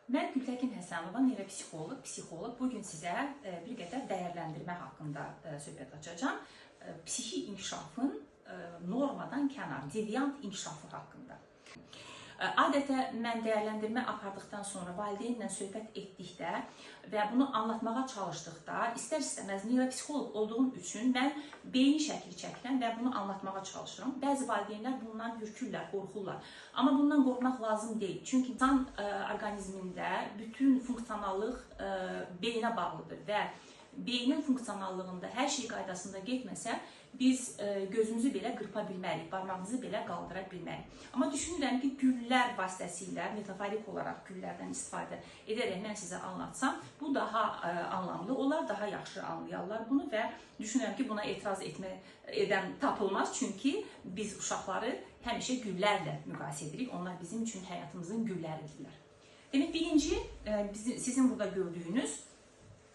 Mən Gültəkin Həsənova, psixoloq. Bugün sizə bir qədər dəyərləndirmə haqqında söhbət açacağım. Psixi inkişafın normadan kənar, deviant inkişafı haqqında. Adətən mən dəyərləndirmə apardıqdan sonra valideynlə söhbət etdikdə və bunu anlatmağa çalışdıqda, istər-istəməz neuropsixoloq olduğum üçün mən beyin şəkli çəkirəm və bunu anlatmağa çalışıram. Bəzi valideynlər bundan hürkürlər, qorxurlar. Amma bundan qorxmaq lazım deyil. Çünki insan orqanizmində bütün funksionallıq beyinə bağlıdır və beynin funksionallığında hər şey qaydasında getməsə, biz gözümüzü belə qırpa bilmərik, barmağımızı belə qaldıra bilmərik. Amma düşünürəm ki, güllər vasitəsilə, metaforik olaraq güllərdən istifadə edərək mən sizə anlatsam, bu daha anlamlı olar, daha yaxşı anlayarlar bunu və düşünürəm ki, buna etiraz edən tapılmaz. Çünki biz uşaqları həmişə güllərlə müqayisə edirik. Onlar bizim üçün həyatımızın gülləridirlər. Demək, birinci, sizin burada gördüyünüz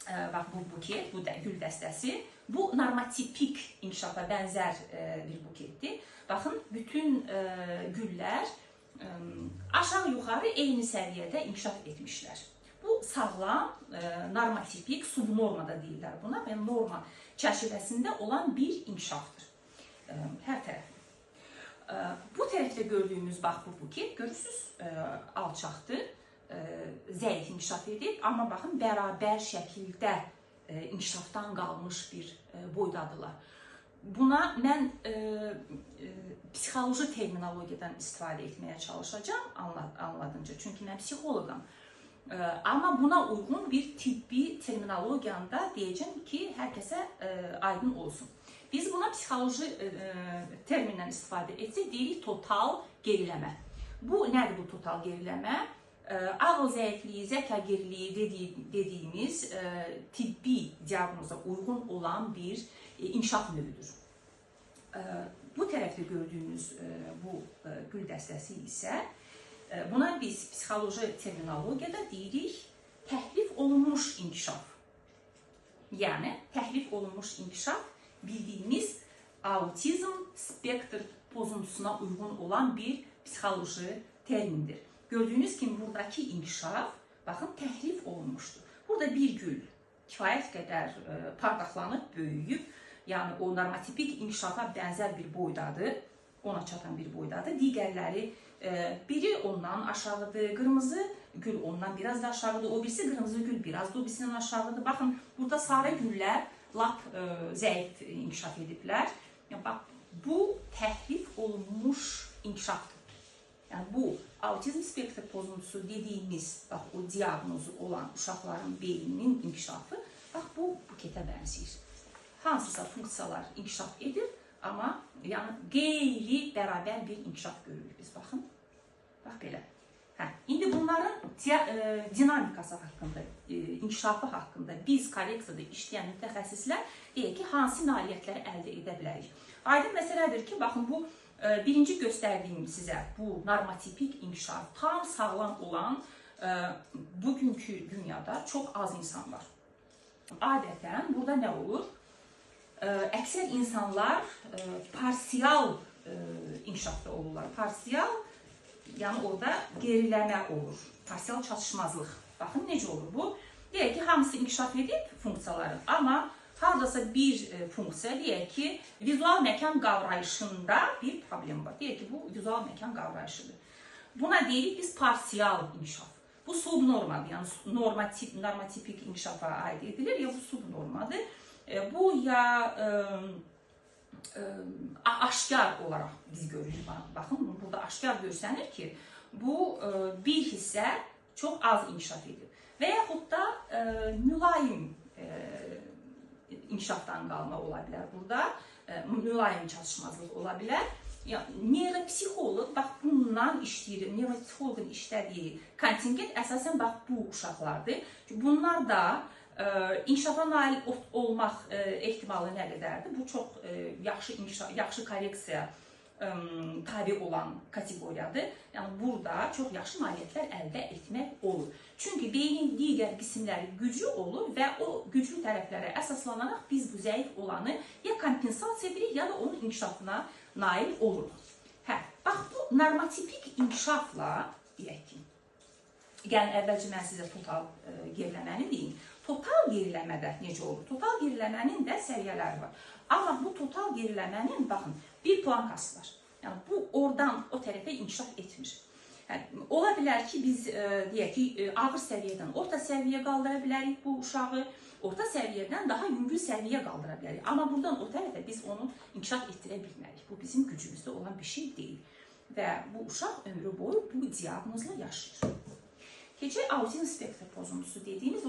bax, bu buket, bu gül dəstəsi, bu normatipik inkişafa bənzər bir buketdir. Baxın, bütün güllər aşağı-yuxarı eyni səviyyədə inkişaf etmişlər. Bu sağlam, normatipik, subnormada deyirlər buna və norma çərçivəsində olan bir inkişafdır. Hər tərəf. Bu tərəfdə gördüyünüz bax, bu buket, görürsünüz, alçaqdır. Zəif inkişaf edib, amma baxın, bərabər şəkildə inkişafdan qalmış bir boydadılar. Buna mən psixoloji terminologiyadan istifadə etməyə çalışacağım anladınca. Çünki mən psixoloqam. Amma buna uyğun bir tibbi terminologiyanda deyəcəm ki, hər kəsə aydın olsun. Biz buna psixoloji termindən istifadə etsək, deyirik total geriləmə. Bu nədir bu total geriləmə? Ağıl zəifliyi, zəka geriliyi dediyimiz tibbi diaqnoza uyğun olan bir inkişaf növüdür. Bu tərəfdə gördüyünüz bu gül dəstəsi isə buna biz psixoloji terminologiyada deyirik təhlif olunmuş inkişaf. Yəni, təhlif olunmuş inkişaf bildiyimiz autizm spektr pozuntusuna uyğun olan bir psixoloji termindir. Gördüyünüz kimi buradakı inkişaf, baxın, təhlif olunmuşdur. Burada bir gül kifayət qədər parlaqlanıb, böyüyüb, yəni o normatipik inkişafa bənzər bir boydadır, ona çatan bir boydadır. Digərləri, biri ondan aşağıdır, qırmızı gül ondan biraz da aşağıdır, o birisi qırmızı gül biraz da o birisindən aşağıdır. Baxın, burada sarı güllər lap zəif inkişaf ediblər. Bax, bu təhlif olunmuş inkişafdır. Yəni, bu autizm spektr pozuntusu dediyimiz, bax, o diaqnozu olan uşaqların beyninin inkişafı, bax, bu buketə bənzəyir. Hansısa funksiyalar inkişaf edir, amma yəni, qeyri-bərabər bir inkişaf görürük biz, baxın. Bax, belə. İndi bunların dinamikası haqqında, inkişafı haqqında biz korreksiyada işləyən mütəxəssislər deyək ki, hansı nailiyyətləri əldə edə bilərik. Aydın məsələdir ki, baxın, bu birinci göstərdiyim sizə bu normatipik inkişaf tam sağlam olan bugünkü dünyada çox az insan var. Adətən burada nə olur? Əksər insanlar parsial inkişafda olurlar. Parsial, yəni orada geriləmə olur. Parsial çatışmazlıq. Baxın, necə olur bu? Deyək ki, hamısı inkişaf edib funksiyaları, amma haradasa bir funksiya, deyək ki, vizual məkan qavrayışında bir problem var. Deyək ki, bu vizual məkan qavrayışıdır. Buna deyirik biz parsial inkişaf. Bu subnormadır, yəni normatipik inkişafa aid edilir, ya bu subnormadır. Bu ya aşkar olaraq biz görürük. Baxın, burada aşkar görsənir ki, bu bir hissə çox az inkişaf edir. Və yaxud da mülayim inkişafdan qalma ola bilər burada, mülayim çatışmazlıq ola bilər. Neuropsixoloq, bax, bundan işləyir, neuropsixoloqun işlədiyi kontingent əsasən, bax, bu uşaqlardır. Bunlar da inkişafa nail olmaq ehtimalı nə qədərdir? Bu çox yaxşı korreksiya tabi olan kateqoriyadır. Yəni, burada çox yaxşı nailiyyətlər əldə etmək olur. Çünki beynin digər qismləri güclü olur və o güclü tərəflərə əsaslanaraq biz bu zəif olanı ya kompensasiya edirik, ya da onun inkişafına nail oluruq. Bax, bu normatipik inkişafla, deyək ki, gəlin əvvəlcə mən sizə total geriləməni deyim. Total geriləmədə necə olur? Total geriləmənin də səviyyələri var. Amma bu total geriləmənin, baxın, bir plankası var. Yəni, bu oradan o tərəfə inkişaf etmir. Yəni, ola bilər ki, biz deyək ki, ağır səviyyədən orta səviyyə qaldıra bilərik bu uşağı, orta səviyyədən daha yüngül səviyyə qaldıra bilərik. Amma buradan o tərəfə biz onu inkişaf etdirə bilmərik. Bu bizim gücümüzdə olan bir şey deyil. Və bu uşaq ömrü boyu bu diaqnozla yaşayır. Keçək autizm spektr pozuntusu dediyimiz o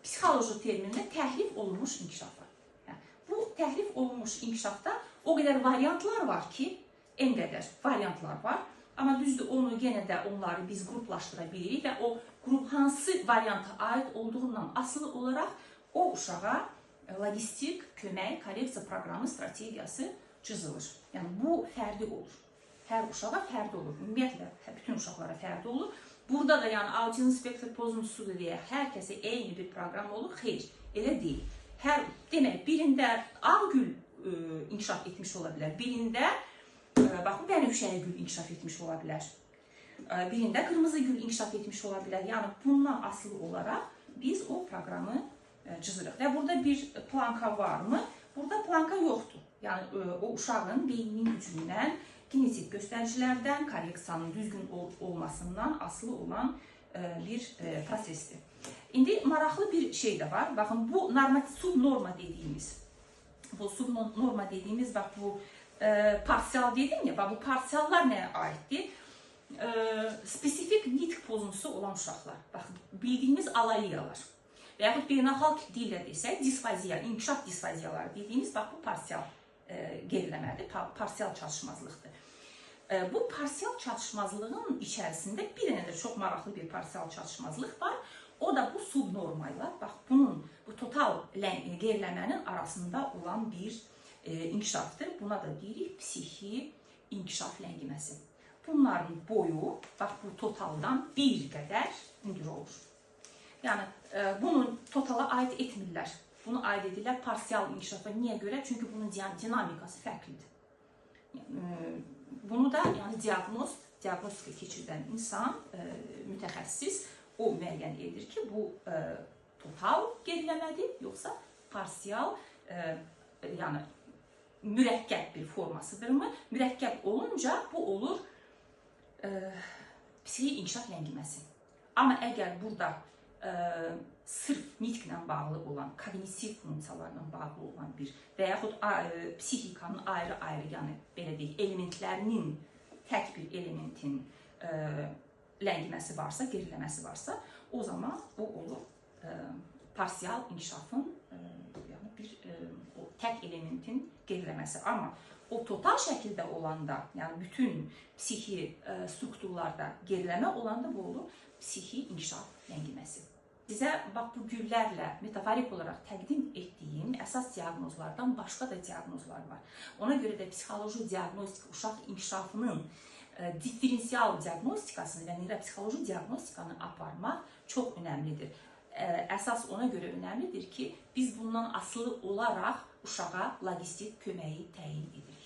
psixoloji terminlə təhrif olunmuş inkişaf var. Yəni, bu təhrif olunmuş inkişafda o qədər variantlar var ki, en qədər variantlar var. Amma düzdür, onu yenə də onları biz qruplaşdıra bilirik və o qrup hansı varianta aid olduğundan asılı olaraq o uşağa logistik kömək, korreksiya proqramı, strategiyası çizilir. Yəni, bu fərdi olur. Hər uşağa fərdi olur. Ümumiyyətlə, bütün uşaqlara fərdi olur. Burada da yəni autizm spektr pozuntusudur deyə hər kəsə eyni bir proqram olur. Xeyr, elə deyil. Demək, birində ağ gül inkişaf etmiş ola bilər. Birində baxın, bənövşəyi gül inkişaf etmiş ola bilər. Birində qırmızı gül inkişaf etmiş ola bilər. Yəni, bundan asılı olaraq biz o proqramı çizirik. Və burada bir planka varmı? Burada planka yoxdur. Yəni, o uşağın beyninin gücündən, genetik göstəricilərdən, korreksiyanın düzgün olmasından asılı olan bir prosesdir. İndi maraqlı bir şey də var. Baxın, bu subnorma dediyimiz, bax, bu parsial dedim ya, bax, bu parsiallar nəyə aiddir? Spesifik nitq pozuntusu olan uşaqlar. Baxın, bildiyimiz alaliyalar. Və yaxud beynəlxalq dillə desək, disfaziya, inkişaf disfaziyaları dediyimiz, bax, bu parsial geriləmədir, parsial çatışmazlıqdır. Bu parsial çatışmazlığın içərisində bir dənə də çox maraqlı bir parsial çatışmazlıq var. O da bu subnormayla, bax, bu total geriləmənin arasında olan bir inkişafdır. Buna da deyirik psixi inkişaf ləngiməsi. Bunların boyu, bax, bu totaldan bir qədər hündür olur. Yəni, bunu totala aid etmirlər. Bunu aid edirlər parsial inkişafa. Niyə görə? Çünki bunun dinamikası fərqlidir. Bunu da diaqnostika keçirdən insan, mütəxəssis, o müəyyən edir ki, bu total geriləmədir, yoxsa parsial, yəni mürəkkəb bir formasıdırmı? Mürəkkəb olunca bu olur psixi inkişaf ləngiməsi. Amma əgər burada sırf nitqlə bağlı olan, kognitiv funksiyalarla bağlı olan bir və yaxud psixikanın ayrı-ayrı, yəni belə deyək, elementlərinin, tək bir elementin ləngiməsi varsa, geriləməsi varsa, o zaman bu olur parsial inkişafın, yəni bir tək elementin geriləməsi. Amma o total şəkildə olanda, yəni bütün psixi strukturlarda geriləmə olanda bu olur psixi inkişaf ləngiməsi. Sizə bax, bu güllərlə metaforik olaraq təqdim etdiyim əsas diaqnozlardan başqa da diaqnozlar var. Ona görə də psixoloji diaqnostika uşaq inkişafının diferensial diaqnostikasını və neyropsixoloji diaqnostikanı aparmaq çox önəmlidir. Əsas ona görə önəmlidir ki, biz bundan asılı olaraq uşağa logistik köməyi təyin edirik.